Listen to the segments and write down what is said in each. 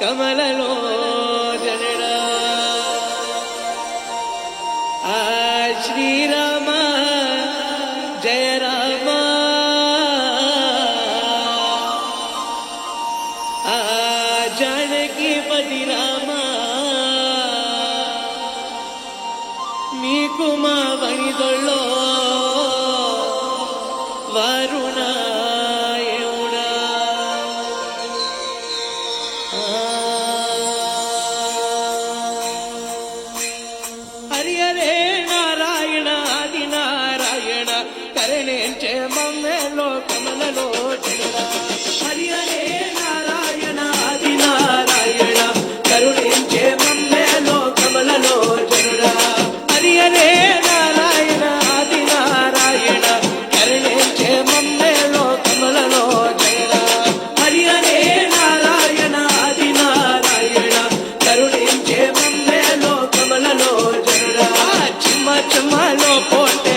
కమలలో జనడా ఆ శ్రీరామ జయ రామ ఆ జానకి పతి రామ నీకు మా వనిదొల్లో వారుణా హరి హరే నారాయణ ఆది నారాయణ కరుణించే మమ్మెలో కమలలో జనడా హరి హరే నారాయణ ఆది నారాయణ కరుణించే మమ్మెలో కమలలో జనడా హరి హరే నారాయణ ఆది నారాయణ కరుణించే మమ్మెలో కమలలో జనడా హరి హరే నారాయణ ఆది నారాయణ కరుణించే మమ్మెలో కమలలో చుమ్మలో పోటే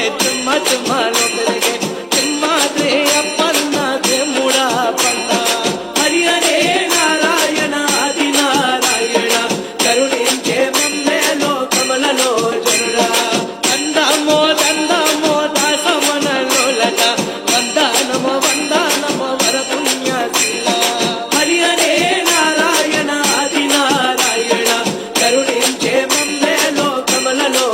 చుమ్మలో పెరిగే చుమ్మాద్రే అప్పన్న దేవుడా పన్న హరి హరే నారాయణ ఆది నారాయణ కరుణించే మమ్మెలో కమలలో జనుడా దందమో దాసమనలోలట వందనమో వరపుణ్యశీల హరి హరే నారాయణ ఆది నారాయణ కరుణించే మమ్మెలో కమలలో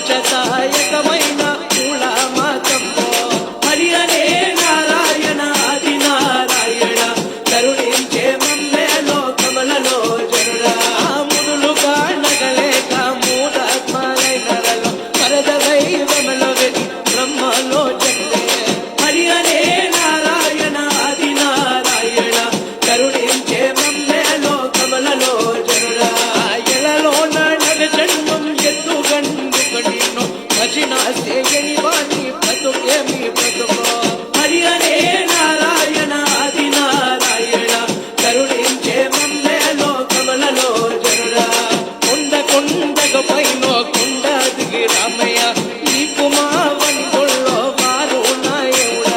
మోచదాయకమైన మూలమాతంబో హరి హరే నారాయణ ఆది నారాయణ కరుణించే మమ్మెలో కమలలో జనుడా మునులుగా నగలేక మూఢాత్మలై నరలో వరద దైవములో వెది బ్రహ్మలో జన్మే హరి హరే నారాయణ ఆది నారాయణ కరుణించే మమ్మెలో కమలలో జనుడా ఎలలో జన్మం ఎత్తుగండు భజనాస్తేయని వాణి బ్రతుకేమి బ్రతుకో హరి హరే నారాయణ ఆది నారాయణ కరుణించే మమ్మెలో కమలలో జనుడా కొండకు పైన కొండ దిగి రామయ్య నీకు మా వనిదొల్లో వారు నాయుడా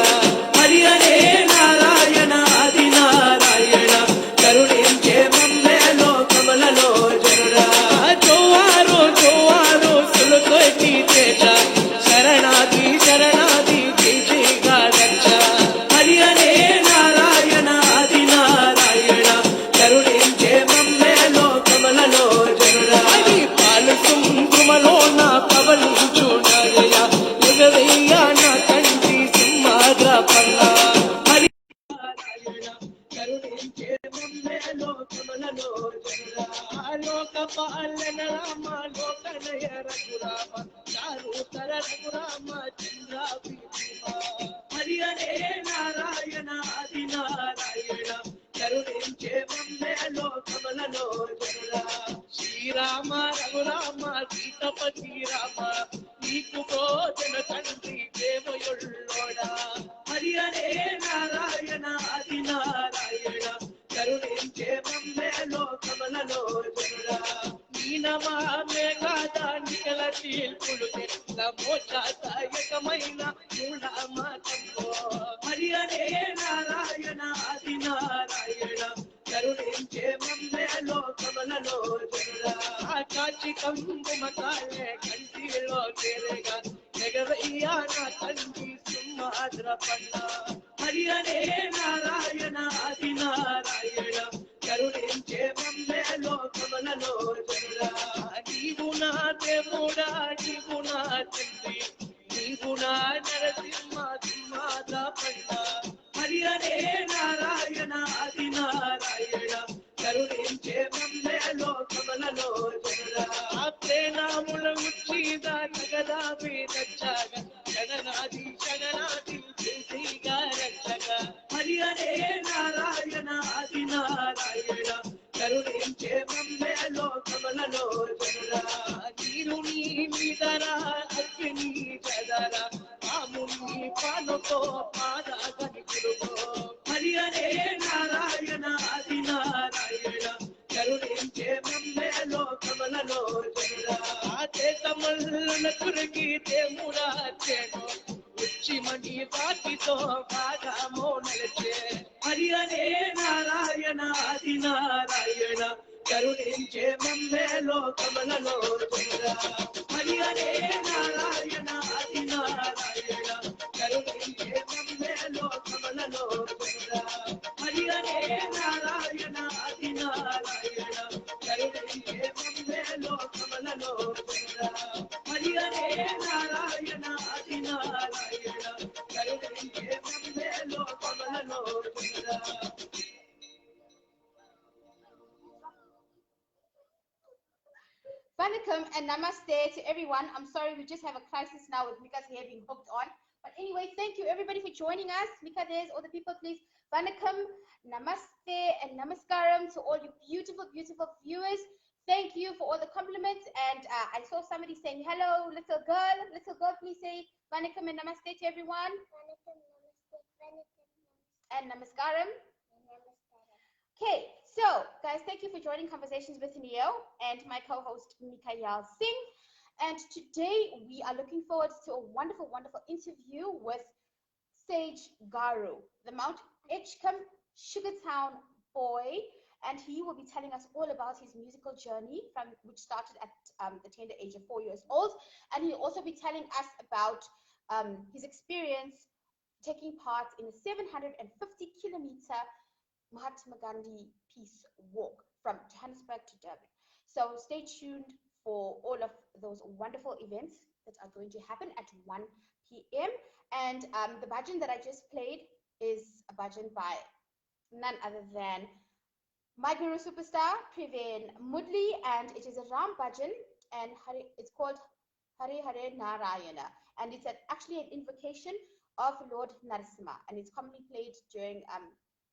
హరి హరే నారాయణ ఆది నారాయణ కరుణించే మమ్మెలో కమలలో జనుడా జోవారు సులుకొట్టి శరణాది జై జైగా రక్ష హరి హరే నారాయణ ఆది నారాయణ కరుణించే మమ్మెలో కమలలో జనుడా పాలు కుంకుమలో నా పవలించుడయ ఎగవయ్య నా కంటి సింహాద్ర పల్ల హరి నారాయణ కరుణించే మమ్మెలో కమలలో జనుడా లోక పాలన రామ లోకనయ రఘురామ చారుతర రఘురామ చంద్రాభి హరి హరే నారాయణ ఆది నారాయణ కరుణించే మమ్మెలో కమలలో జనుడా శ్రీరామ రఘురామ సీతపతి రామ నీకు భోజన తండ్రి దేవయుళ్ళోడా హరి హరే నారాయణ ఆది నారాయణ కరుణించే మమ్మెలో కమలలో జనుడా నీనమామే కాదా నికల తీర్పులు మోచదాయకమైన మూఢమాతంబో హరి హరే నారాయణ ఆది నారాయణ కరుణించే మమ్మెలో కమలలో జనుడా కాచి కంబుమకాలే కంటిలో తేరగా ఎగవయ్యా నా తండ్రి సింహాద్ర పన్న హరి హరే నారాయణ ఆది నారాయణ కరుణించే మమ్మెలో కమలలో జనుడా నీవు నా దేవుడా నీవు నా తండ్రి నీవు నా Narasimha సింహాద్ర Sundara, Amuni Panoto, Pada Gani Hari Hare Narayana Adi Narayana Karuninche Mammelo Kamalalo Chandra Ate Kamal Kurgi Te Muracheno Uchimani Pakito Kaga Monaleche Hari Hare Narayana Adi Narayana Karuninche Mammelo Kamalalo Chandra Hari Hare Narayana Adi Narayana Karuninche Mammelo Kamalalo Chandra Hari Hare Narayana Adi Narayana Karuninche Mammelo Kamalalo Chandra Hari Hare Narayana Adi Narayana Karuninche Mammelo Kamalalo Chandra Vanakkam and namaste to everyone. I'm sorry, we just have a crisis now with Mika's hair being hooked on. But anyway, thank you everybody for joining us. Mika, there's all the people, please. Vanakkam, namaste, and namaskaram to all you beautiful, beautiful viewers. Thank you for all the compliments. And I saw somebody saying, hello, little girl. Little girl, please say Vanakkam and namaste to everyone. Vanakkam, namaste, Vanakkam, And namaskaram. Okay, so guys, thank you for joining Conversations with Niyo and my co-host Mikael Singh. And today we are looking forward to a wonderful, wonderful interview with Sage Garu, the Mount Edgecombe Sugartown boy, and he will be telling us all about his musical journey from which started at the tender age of 4 years old, and he'll also be telling us about his experience taking part in a 750-kilometer Mahatma Ghandi Peace Walk from Johannesburg to Durban. So stay tuned for all of those wonderful events that are going to happen at 1 p.m. And the bhajan that I just played is a bhajan by none other than my guru superstar, Priven Mudli, and it is a Ram bhajan, and it's called Hare Hare Narayana. And it's actually an invocation of Lord Narasimha, and it's commonly played during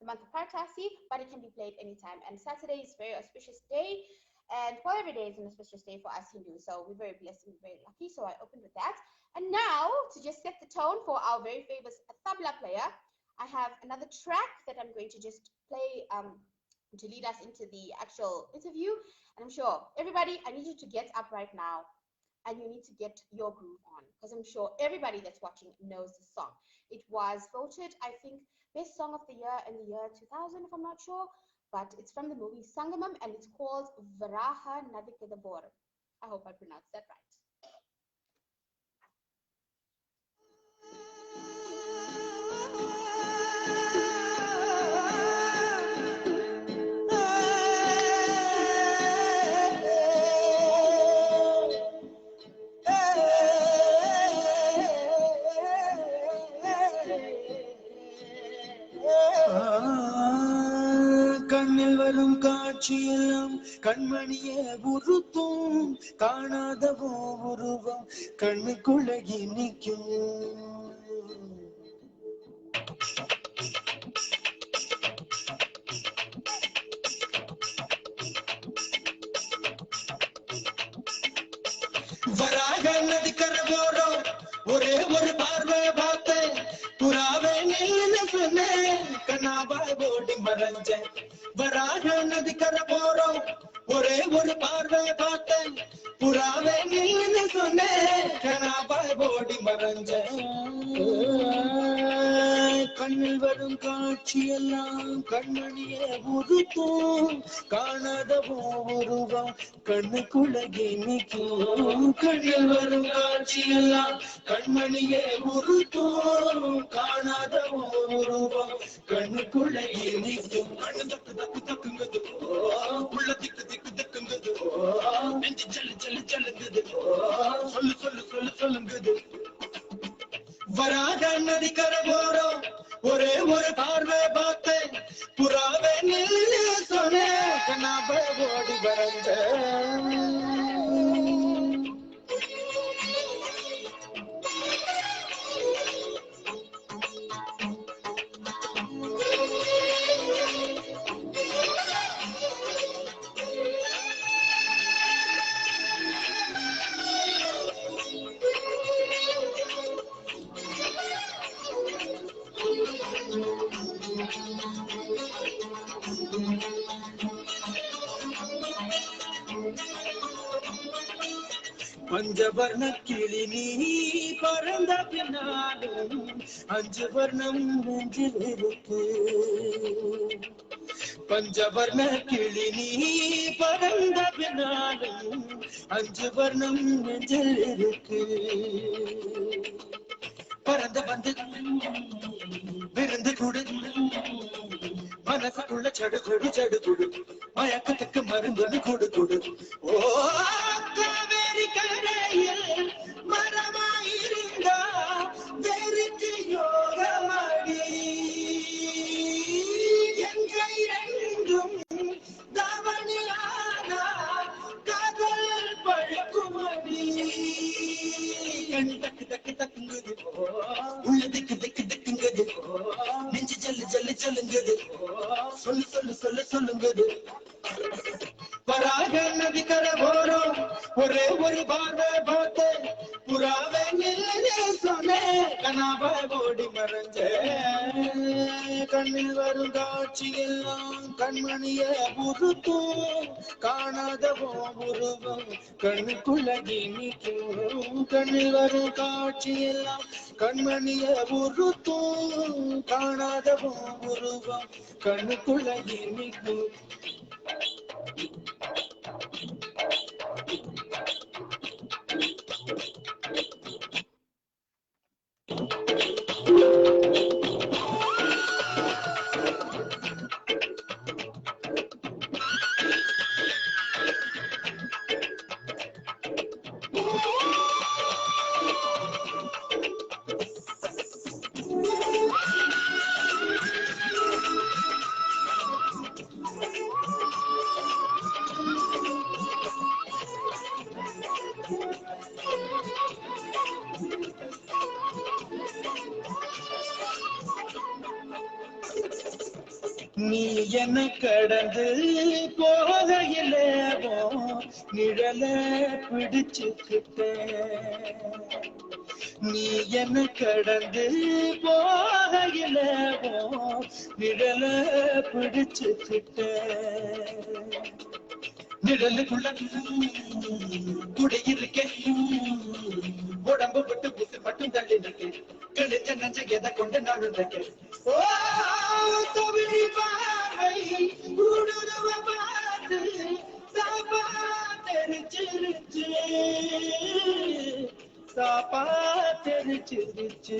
the month of Paratasi, but it can be played anytime. And Saturday is a very auspicious day, and well, every day is an auspicious day for us Hindus, so we're very blessed and very lucky. So I opened with that. And now, to just set the tone for our very famous tabla player, I have another track that I'm going to just play to lead us into the actual interview. And I'm sure everybody, I need you to get up right now, and you need to get your groove on, because I'm sure everybody that's watching knows the song. It was voted, I think, best song of the year in the year 2000, if I'm not sure, but it's from the movie Sangamam, and it's called Varaha Nadikadabor. I hope I pronounced that right. கண்ணில் வரும் காட்சியெல்லாம் கண்மணியே உறுத்தும் காணாதவோ உருவம் கண்ணுக்குள்ளகி நிற்கும் வராக நதி கரவோரம் ஒரே ஒரு பார்வை பார்த்தேன் புறாவே நின்னு சொன்னேன் கண்ணாபாய் ஓடி மறைஞ்சேன் வராக நதி கரவோரம் ஒரே ஒரு பார்வை பார்த்தேன் புறாவே நின்னு சொன்னேன் கண்ணாபாய் ஓடி மறைஞ்சேன் கண்ணில் வரும் காட்சியெல்லாம் கண்மணியே உறுத்தும் காணாதவோ உருவம் கண்ணுக்குள்ளகி நிற்கும் கண்ணில் வரும் காட்சியெல்லாம் கண்மணியே உறுத்தும் காணாதவோ உருவம் கண்ணுக்குள்ளகி நிற்கும் கண்ணு தக்கு தக்கு தக்குங்குது உள்ள திக்கு திக்கு திக்குங்குது நெஞ்சு ஜல்லு ஜல்லு ஜல்லுங்குது சொல்லு சொல்லு சொல்லு சொல்லுங்குது வராக நதி கரவோரம் ஒரே ஒரு பார்வை பார்த்தேன் புறாவே நின்னு சொன்னேன் கண்ணாபை ஓடி வரைஞ்சேன் பஞ்சவர்ண கிளி நீ பறந்த பின்னாலும் அஞ்சு வர்ணம் நெஞ்சில் இருக்கு பஞ்சவர்ண கிளி நீ பறந்த பின்னாலும் அஞ்சு வர்ணம் நெஞ்சில் இருக்கு பறந்து வந்து விருந்து கொடு மனசுக்குள்ள சடு கொடு சடு கொடு மயக்கத்துக்கு மருந்து கொடு கொடு ஓ காவேரி கரையில் மரமாயிருந்தா வெறுக்கு யோகமடி எங்கை ரெண்டும் தவணியானா காதல் பழக்குமடி கண் தக்கு தக்கு தக்குங்குது உள்ள திக்கு திக்கு திக்குங்குது நெஞ்சு ஜல்லு ஜல்லு சொல்லுங்குது சொல்லு சொல்லு சொல்லு சொல்லுங்குது பராக நதி கரை ஓரம் ஒரே ஒரு பார்வை பார்த்து புறாவே நில்லுன்னு சொன்னேன் கனாவ ஓடி மறைஞ்ச கண்ணில் வரும் காட்சி எல்லாம் கண்மணிய உருத்தும் காணாத உருவம் கண்ணுக்குள்ள நிற்கும் கண்ணில் வரும் காட்சி எல்லாம் கண்மணிய உருத்தும் காணாத உருவம் கண்ணுக்குள்ள நிற்கும் நீ என்ன கடந்து போகையிலேவோ நிழல பிடிச்சுக்கிட்ட நீ என்ன கடந்து போகையிலேவோ நிழல பிடிச்சுக்கிட்ட நிழலுக்குள்ள குடியிருக்கேன் உடம்பு விட்டு புத்து மட்டும் தள்ளி நிற்கேன் கழிச்ச நஞ்ச எதை கொண்டு நான் இருக்கேன் சாப்பா தெரிச்சிருச்சு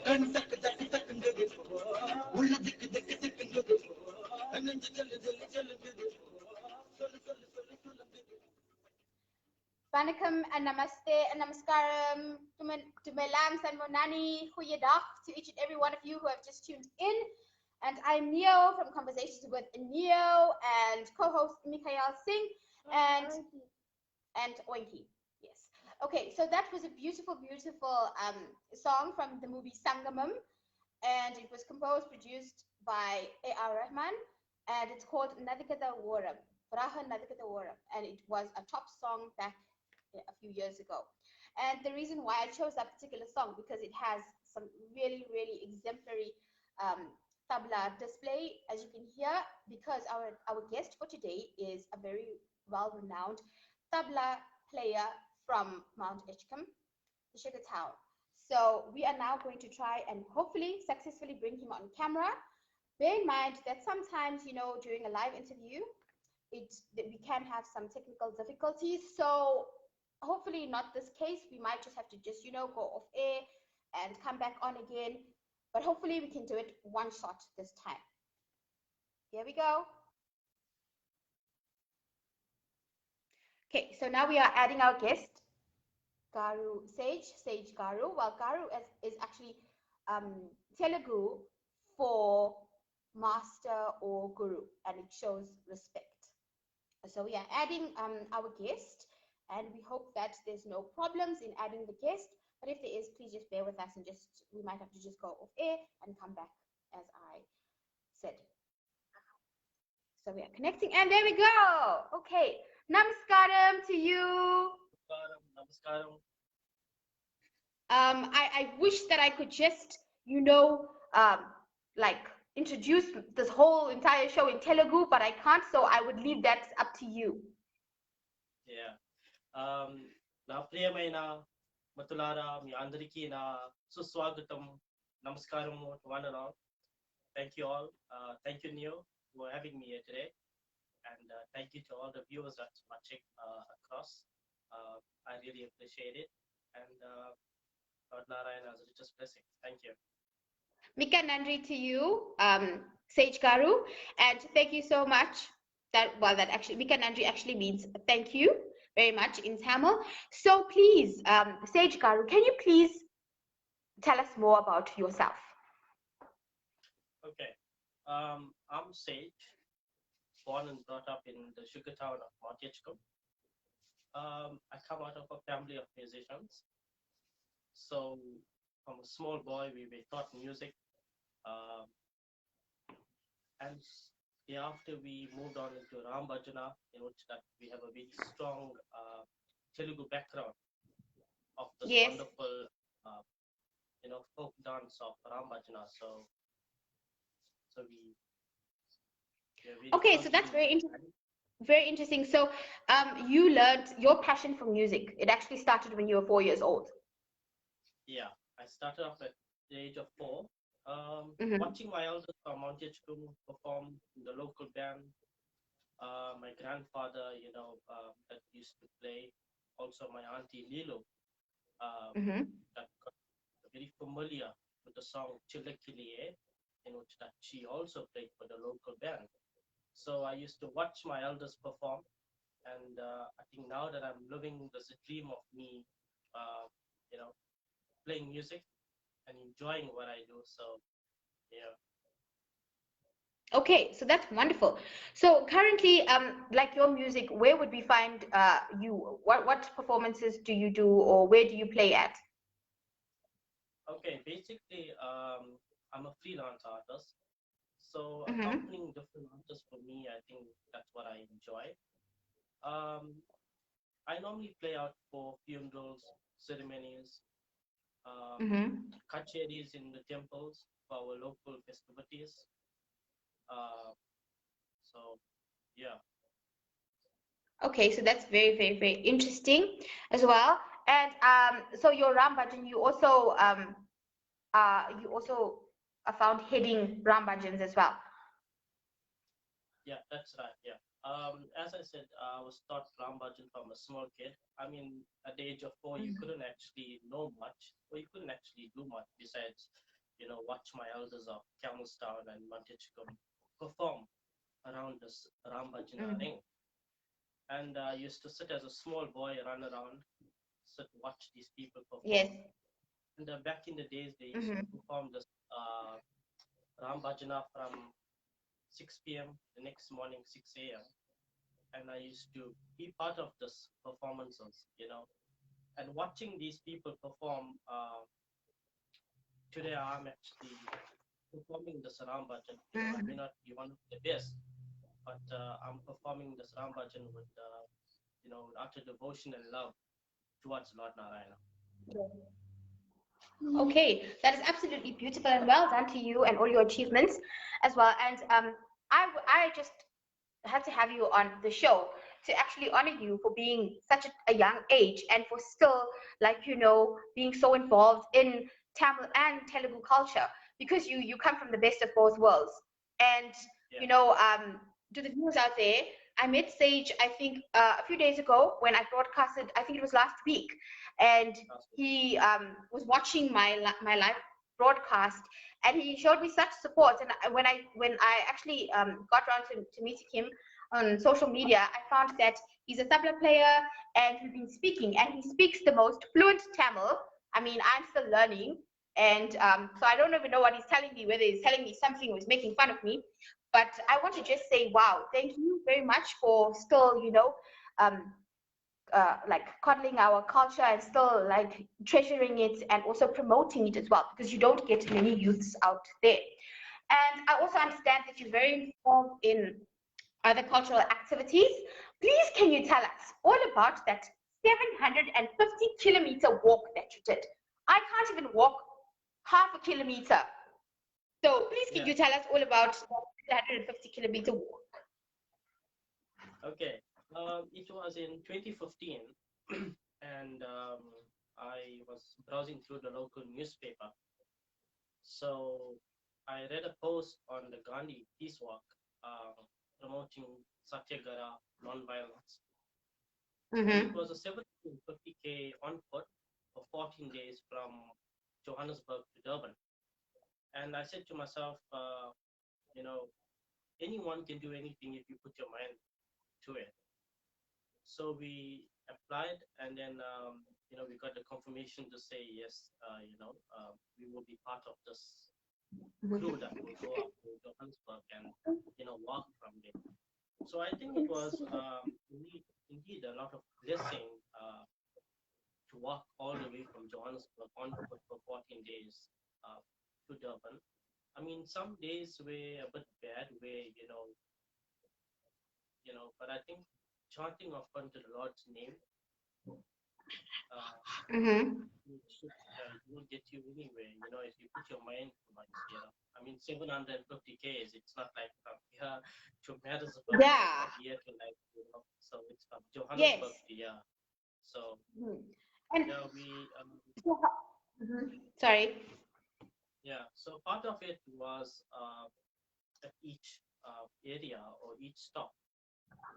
கண் தக்கு தக்கு தக்குங்குது உள்ள திக்கு திக்கு திக்குங்குது நெஞ்சு ஜல்லு ஜல்லு ஜல்லுங்குது சொல்லு சொல்லு சொல்லு சொல்லுங்குது Vanakkam and namaste and namaskaram to Melams and Monani. Goeiedag to each and every one of you who have just tuned in. And I'm Niyo from Conversations with Niyo and co-host Mikhail Singh and Oinki. Yes. Okay, so that was a beautiful, beautiful song from the movie Sangamam, and it was composed, produced by A.R. Rahman, and it's called Nadikata Waram, Braha Nadikata Waram, and it was a top song back a few years ago. And the reason why I chose that particular song, because it has some really, really exemplary tabla display, as you can hear, because our guest for today is a very well-renowned tabla player from Mount Edgecombe, the Sugar Town. So we are now going to try and hopefully successfully bring him on camera. Bear in mind that sometimes, you know, during a live interview, we can have some technical difficulties. So hopefully not this case. We might just have to just, you know, go off air and come back on again. But hopefully we can do it one shot this time. Here we go. Okay, so now we are adding our guest, Garu, Sage Garu. Well, Garu is actually Telugu for master or guru, and it shows respect. So we are adding our guest, and we hope that there's no problems in adding the guest. But if there is, please just bear with us and we might have to just go off air and come back, as I said. So we are connecting, and there we go. Okay, namaskaram to you. Namaskaram. I wish that I could just, you know, like introduce this whole entire show in Telugu, but I can't, so I would leave that up to you. Yeah. నా ప్రియమైన మతులారా మీ అందరికీ నా సుస్వాగతం నమస్కారము to one and all. Thank you all. Thank you, Niyo, for having me here today. And thank you to all the viewers that's watching across. I really appreciate it. And God Narayana has richest blessings. Thank you. Mika Nandri to you, Sage Garu, and thank you so much. That actually, Mika Nandri actually means thank you very much in Tamil. So please, Sage Garu, can you please tell us more about yourself? Okay. I'm Sage, born and brought up in the sugar town of Montechkum. I come out of a family of musicians. So from a small boy, we were taught music. Um, and thereafter, we moved on into Ram Bhajana, in which that we have a very strong Telugu background of this Yes. wonderful, folk dance of Ram Bhajana. So we are very Okay, proud so to that's be- very interesting. Very interesting. So you learned your passion for music. It actually started when you were 4 years old. Yeah, I started off at the age of 4, Mhm. watching my elders from Montechkum perform in the local band. My grandfather, that used to play. Also, my auntie Lilo, Mhm. that got very familiar with the song Chillakiliye, in which that she also played for the local band. So I used to watch my elders perform, and I think now that I'm living this dream of me, playing music and enjoying what I do. So yeah. Okay, so that's wonderful. So currently, like your music, where would we find you? What performances do you do, or where do you play at? Okay, basically, I'm a freelance artist. So Mhm. accompanying different artists for me, I think that's what I enjoy. Um, I normally play out for funerals, ceremonies, Mhm. kacheris in the temples for our local festivities. Uh, so yeah. Okay, so that's very, very, very interesting as well. And so your Ram Bhajan, you also are found heading Ram Bhajans as well. Yeah, that's right. Yeah. As I said, I was taught Ram Bhajan from a small kid. I mean, at the age of 4, you couldn't actually know much, or you couldn't actually do much besides, watch my elders of Camelstown and Montechkum perform around this Ram Bhajana Mm. ring. And I used to sit as a small boy, run around, watch these people perform. Yes. And back in the days, they used to perform this Ram Bhajana from 6 p.m. the next morning, 6 a.m. And I used to be part of this performances, and watching these people perform. Today, I'm actually performing the Ram Bhajan. I may not be one of the best, but I'm performing the Ram Bhajan with, utter devotion and love towards Lord Narayana. Okay, that is absolutely beautiful, and well done to you and all your achievements as well. And I just had to have you on the show to actually honor you for being such a young age and for still, being so involved in Tamil and Telugu culture, because you come from the best of both worlds. And Yeah. to the viewers out there, I met Sage, I think, a few days ago when I broadcasted. I think it was last week, and he was watching my live broadcast, and he showed me such support. And when I actually got around to meeting him on social media, I found that he's a tabla player and he's been speaking, and he speaks the most fluent Tamil. I mean, I'm still learning, and so I don't even know what he's telling me, whether he's telling me something or he's making fun of me. But I want to just say, wow, thank you very much for still, like coddling our culture and still like treasuring it and also promoting it as well, because you don't get many youths out there. And I also understand that you're very involved in other cultural activities. Please, can you tell us all about that 750-kilometer walk that you did? I can't even walk half a kilometer. So please, can you tell us all about that 750-kilometer walk? Okay. It was in 2015. and I was browsing through the local newspaper. So I read a post on the Ghandi peace walk promoting Satyagraha non-violence. And it Mm-hmm. was a 750K on foot for 14 days from Johannesburg to Durban. And I said to myself, you know, anyone can do anything if you put your mind to it. So we applied, and then we got the confirmation to say yes. We will be part of this crew that will go up to Johannesburg and walk from there. So I think it was indeed a lot of blessing to walk all the way from Johannesburg on foot for 14 days to Durban. I mean, some days were a bit bad, where but I think chanting of unto the Lord's name uh, Mm-hmm. it will get you anywhere. If you put your mind to it. I mean, 750 Ks. It's not like from here to Madisburg or Yeah. from here to So it's from Yes. Johannesburg to here. So And yeah, we sorry. yeah. So part of it was at each area or each stop,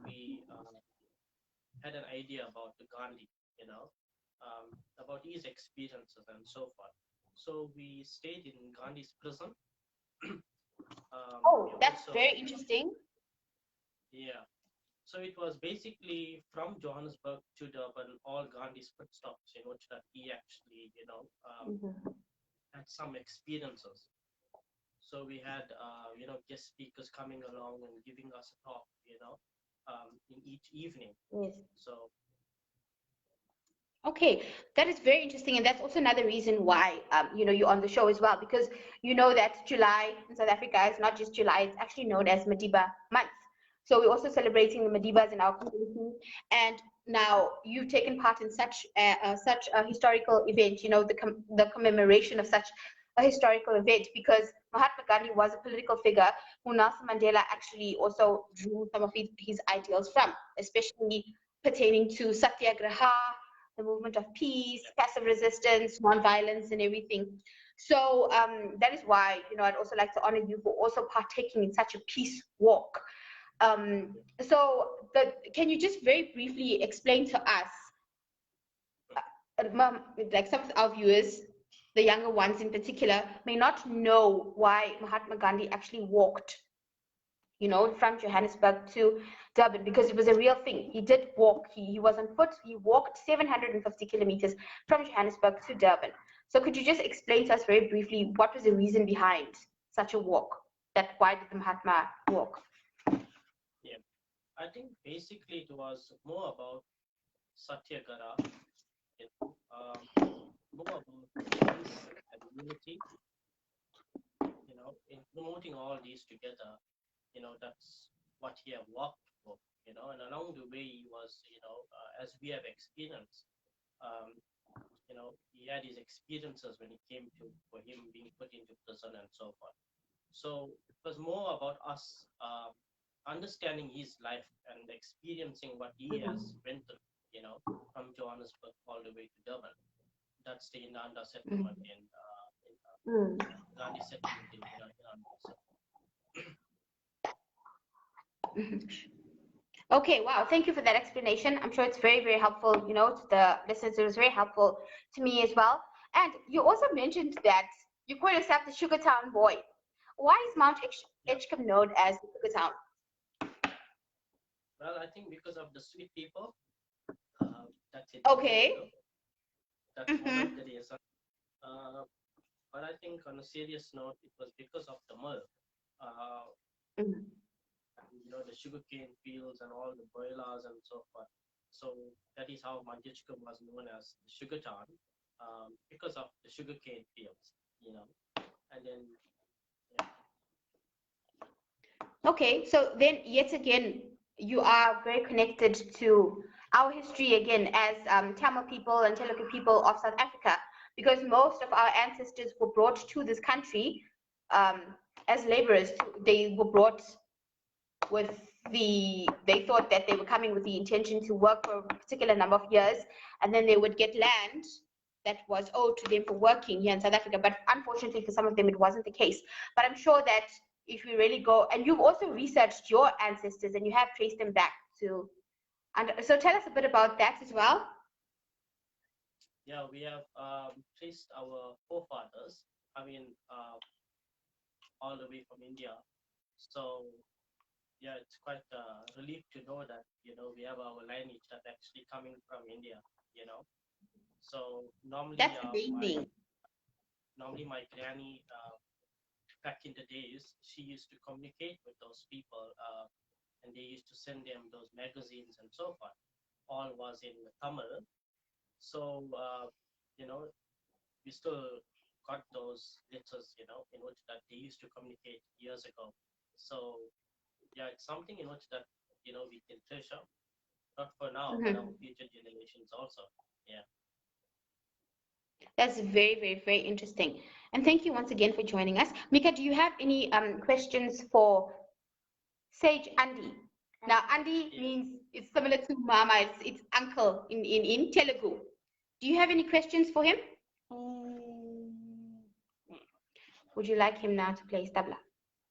we had an idea about the Gandhi, about his experiences and so forth. So we stayed in Gandhi's prison. Oh, We that's also, very interesting. yeah. So it was basically from Johannesburg to Durban, all Gandhi's footstops, that he actually, Mm-hmm. had some experiences. So we had, guest speakers coming along and giving us a talk, in each evening. Yes. So Okay, that is very interesting, and that's also another reason why you're on the show as well, because you know that July in South Africa is not just July; it's actually known as Madiba month. So we're also celebrating the Madibas in our community, and now you've taken part in such a historical event. The commemoration of such a historical event, because Mahatma Gandhi was a political figure who Nelson Mandela actually also drew some of his ideals from, especially pertaining to satyagraha, the movement of peace, passive resistance, non-violence, and everything. So that is why I'd also like to honor you for also partaking in such a peace walk. So can you just very briefly explain to us, like some of our viewers, the younger ones in particular, may not know why Mahatma Gandhi actually walked from Johannesburg to Durban, because it was a real thing. He did walk. He was on foot. He walked 750 kilometers from Johannesburg to Durban. So could you just explain to us very briefly what was the reason behind such a walk? Why did the Mahatma walk? yeah, I think basically it was more about Satyagraha, more about peace and unity, in promoting all these together. That's what he had walked for, and along the way he was, as we have experienced, um, he had his experiences when it came to for him being put into prison and so forth. So it was more about us understanding his life and experiencing what he has went through, from Johannesburg all the way to Durban. That's the Inanda settlement Mm. Gandhi settlement in Inanda. So, Okay, wow. Thank you for that explanation. I'm sure it's very, very helpful, to the listeners. It was very helpful to me as well. And you also mentioned that you call yourself the Sugar Town boy. Why is Mount yeah. Edgecombe known as the Sugar Town? Well, I think because of the sweet people, that's it. Okay. That's one of the reasons. Uh, but I think on a serious note, it was because of the milk. Uh, Mhm. the sugarcane fields and all the boilers and so forth. So that is how Manjichka was known as the sugar town, because of the sugarcane fields, and then yeah. Okay, so then yet again, you are very connected to our history again as Tamil people and Telugu people of South Africa, because most of our ancestors were brought to this country as laborers. They were brought with they thought that they were coming with the intention to work for a particular number of years, and then they would get land that was owed to them for working here in South Africa. But unfortunately for some of them, it wasn't the case. But I'm sure that if we really go, and you've also researched your ancestors and you have traced them back to, and so tell us a bit about that as well. Yeah, we have traced our forefathers. I mean, all the way from India. So yeah, it's quite a relief to know that we have our lineage that actually coming from India. So normally That's amazing. my granny back in the days, she used to communicate with those people, and they used to send them those magazines and so forth. All was in Tamil. So we still got those letters, in which that they used to communicate years ago. So yeah, it's something in which that we can treasure, not for now, but our future generations also. Yeah. That's very, very, very interesting. And thank you once again for joining us. Mika, do you have any questions for Sage Andy? Now, Andy means it's similar to Mama. It's uncle in Telugu. Do you have any questions for him? Would you like him now to play tabla?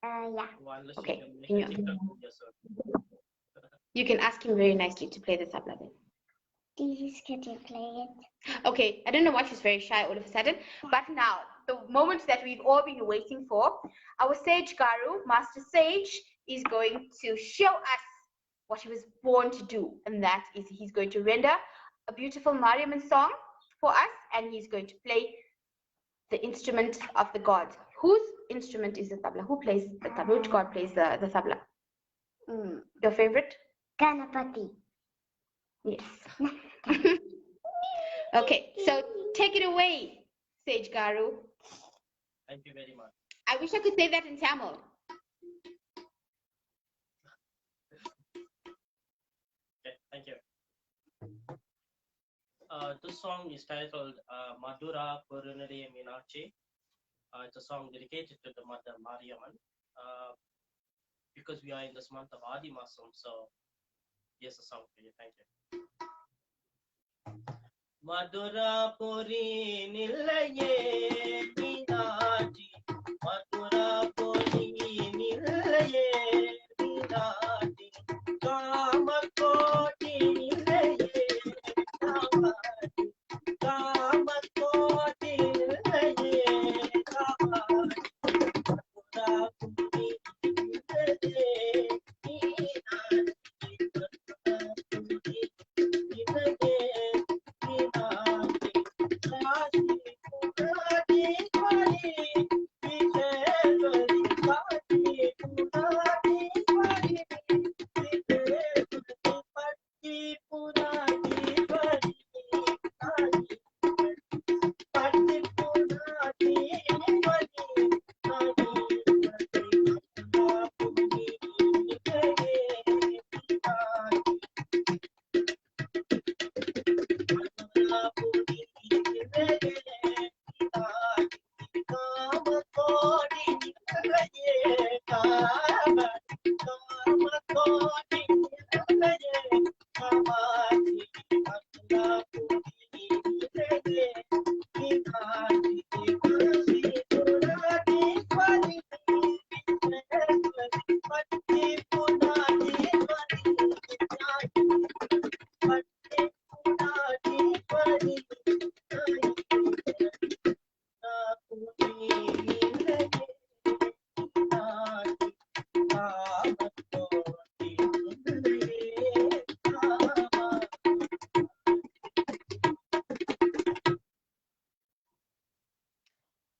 Yeah. Okay. You can ask him very nicely to play the tabla then. Please, could you play it? Okay, I don't know why she's very shy all of a sudden, but now, the moment that we've all been waiting for, our Sage Garu, Master Sage, is going to show us what he was born to do, and that is he's going to render a beautiful Mariamman song for us, and he's going to play the instrument of the god. Whose instrument is the tabla? Who plays the tabla? Which god plays the tabla? Your favorite? Ganapati. Yes. Okay, so take it away, Sage Garu. Thank you very much. I wish I could say that in Tamil. Okay, thank you. This song is titled Madura Purunade Minachi. It's a song dedicated to the mother Mariamman. Because we are in this month of Adi Masam, so here's a song for you. Thank you. Madura Puri Nilaye Minachi. Madura Puri Nilaye Minachi. Kamakoti Nilaye Kamati. Kamakoti Nilaye Kamati. Madura Puri Nilaye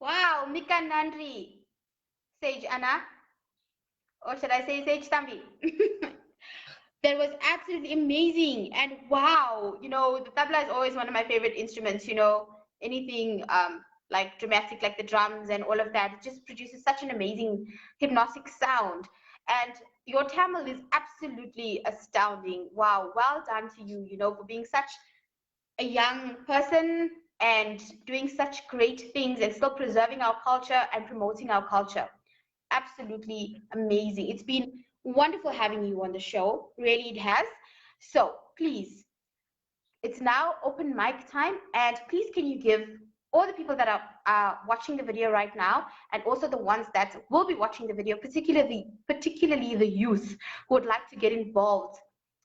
Wow, Mika Nandri, Sage Anna, or should I say Sage Tambi? That was absolutely amazing. And wow, the tabla is always one of my favorite instruments, anything like dramatic, like the drums and all of that. It just produces such an amazing hypnotic sound. And your Tamil is absolutely astounding. Wow, well done to you, for being such a young person and doing such great things and still preserving our culture and promoting our culture. Absolutely amazing. It's been wonderful having you on the show. Really, it has. So please, it's now open mic time, and please can you give all the people that are watching the video right now, and also the ones that will be watching the video, particularly the youth who would like to get involved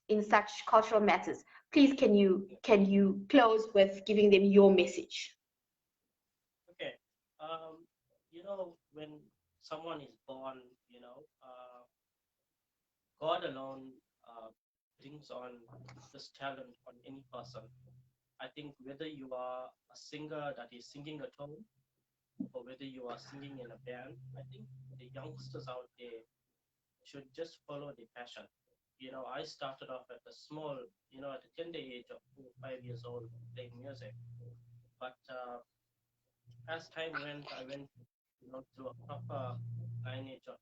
in such cultural matters, please can you close with giving them your message? Okay. When someone is born, God alone brings on this talent on any person. I think whether you are a singer that is singing at home or whether you are singing in a band, I think the youngsters out there should just follow the passion. I started off at at a tender age of 4 or 5 years old playing music. But as time went, I went, through a proper lineage of,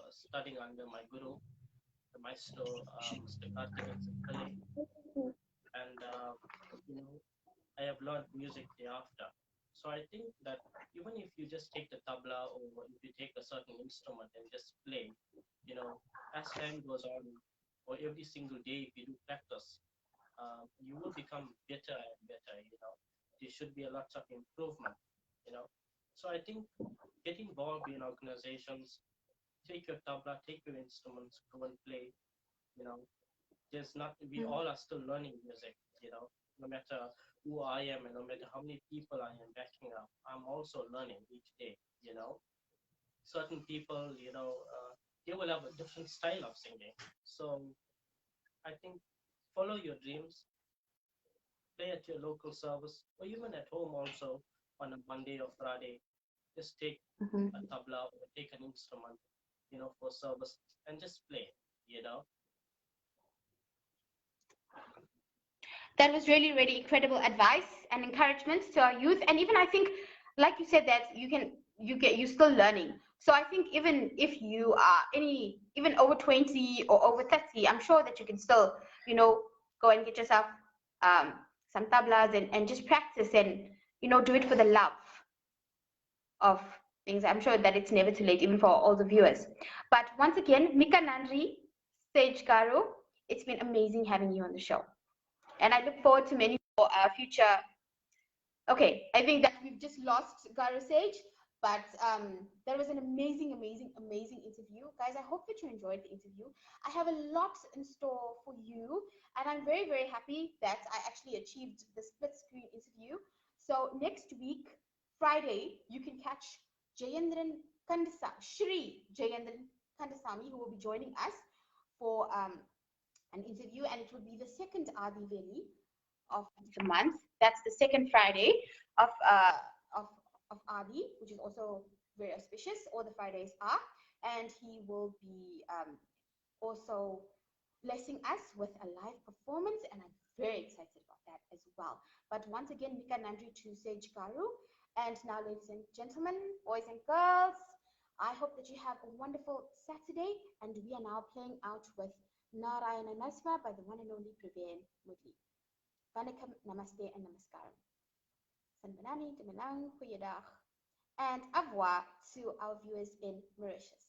studying under my guru, the maestro, Mr. Karthik Pillai. And, I have learned music thereafter. So I think that even if you just take the tabla or if you take a certain instrument and just play, as time goes on, or every single day, if you do practice, you will become better and better. There should be a lot of improvement. You know, so I think get involved in organizations, take your tabla, take your instruments, go and play. You know, there's not. We all are still learning music. No matter who I am and no matter how many people I am backing up, I'm also learning each day. Certain people, they will have a different style of singing. So I think follow your dreams, play at your local service, or even at home also on a Monday or Friday. Just take a tabla or take an instrument, for service and just play, you know. That was really, really incredible advice and encouragement to our youth. And even I think, like you said, that you're still learning. So I think even if you are even over 20 or over 30, I'm sure that you can still, go and get yourself some tablas and just practice and, do it for the love of things. I'm sure that it's never too late, even for all the viewers. But once again, Mika Nandri, Sage Garu, it's been amazing having you on the show. And I look forward to many more future. Okay, I think that we've just lost Garu Sage, but that was an amazing, amazing, amazing interview. Guys, I hope that you enjoyed the interview. I have a lot in store for you, and I'm very, very happy that I actually achieved the split screen interview. So next week, Friday, you can catch Jayendran Kandasamy, Shri Jayendran Kandasamy, who will be joining us for an interview, and it will be the second Adi Veli of the month. That's the second Friday of Adi, which is also very auspicious. All the Fridays are, and he will be also blessing us with a live performance, and I'm very excited about that as well. But once again, Mika Nandri to Sage Garu. And now, ladies and gentlemen, boys and girls, I hope that you have a wonderful Saturday, and we are now playing out with Narayana Nasma by the one and only Praveen Mudli. Vanakkam, Namaste, and Namaskaram. Sanbanani, Tamalang, Kuyadag, and au revoir to our viewers in Mauritius.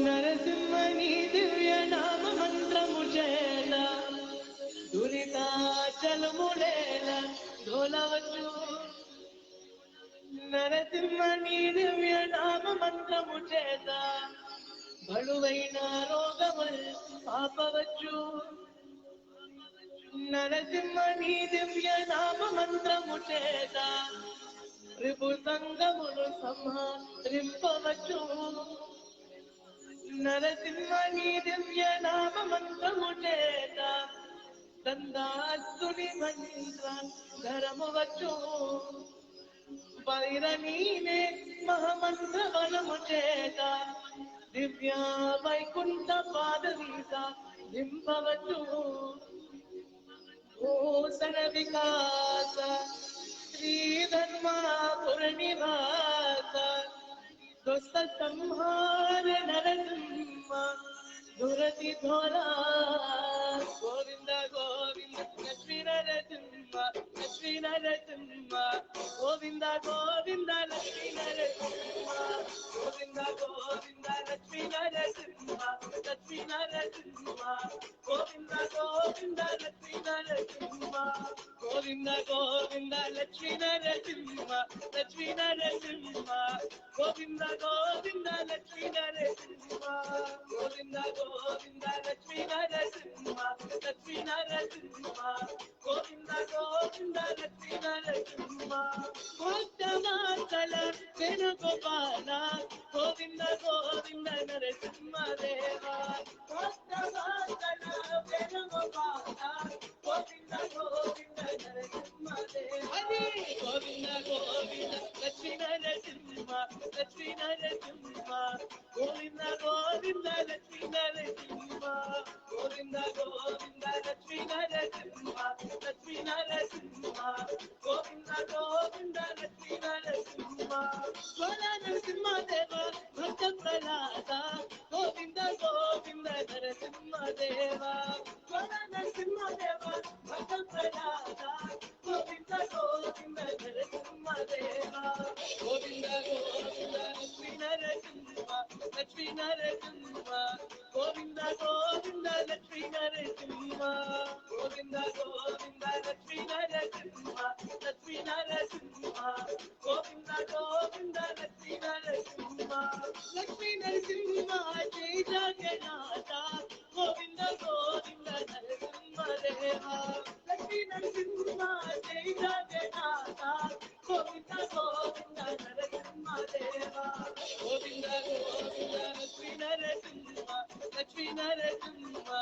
నరసింహని దివ్య నామ మంత్రముచేత దురితాచలములేల దోలవచ్చు నరసింహని దివ్య నామ మంత్రముచేత బలువైన రోగముల్ ఆపవచ్చు నరసింహని దివ్య నామ మంత్రముచేత రిపు సంగములు సంహరింపవచ్చు నరసింహని దివ్య నామ మంత్రము చేత దందాస్తుని మంత్ర ధరమువచ్చు వైరనీనే మహామంత్ర బలము చేత దివ్య వైకుంఠ పాదవీత దింపవచ్చు భూషణ వికాస శ్రీధర్మాపుర నివాస దుష్ట సంహార Narasimha దురతి ధోళ Govinda Govinda Lakshmi Narasimha Lakshmi Narasimha, Govinda Govinda Lakshmi Narasimha, Govinda Govinda Lakshmi Narasimha, Lakshmi Narasimha, Govinda Govinda Lakshmi Narasimha, Govinda Govinda Lakshmi Narasimha, Lakshmi Narasimha, Govinda Govinda Lakshmi Narasimha, Govinda Govinda Lakshmi Narasimha, Lakshmi Narasimha, Govinda Govinda Lakshmi Narasimha, Govinda Venugopala, Govinda Govinda Narasimha Deva, Govinda Venugopala, Govinda Govinda Narasimha Deva, Govinda Govinda Lakshmi Narasimha, Lakshmi Narasimha, Govinda Govinda Lakshmi Narasimha, Govinda Govinda Lakshmi Narasimha, Lakshmi Narasimha, Govinda Govinda Lakshmi Narasimha, Gola Narasimha Deva, Bhakta Pralada, Govinda Govinda Narasimha Deva, Gola Narasimha Deva, Bhakta Pralada, Govinda Govinda Narasimha Deva, Govinda Govinda Lakshmi Narasimha, Lakshmi Narasimha, Govinda Govinda Lakshmi Narasimha, Govinda Govinda Lakshmi Narasimha, Lakshmi Narasimha, Govinda Govinda Lakshmi Narasimha, Lakshmi Narasimha Jai Jagannath, Govinda Govinda Narasimha Deva, Lakshmi Narasimha Jai Jagannath, Govinda Govinda Narasimha Deva, Govinda Govinda Lakshmi Narasimha, Lakshmi Narasimha,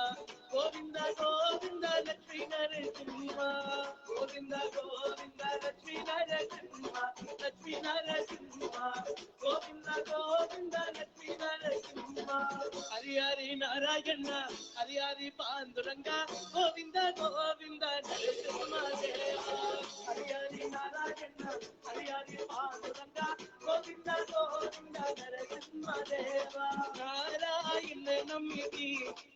Govinda Govinda Lakshmi Narasimha, Govinda Govinda Lakshmi Narasimha, Lakshmi Narasimha, Govinda Govinda Lakshmi Narasimha, Hari Hari Narayana, Hari Hari Panduranga, Govinda Govinda Narasimha Deva, Hari Hari Narayana, Hari Hari Panduranga, Govinda Govinda Narasimha Deva, Narayana Namiti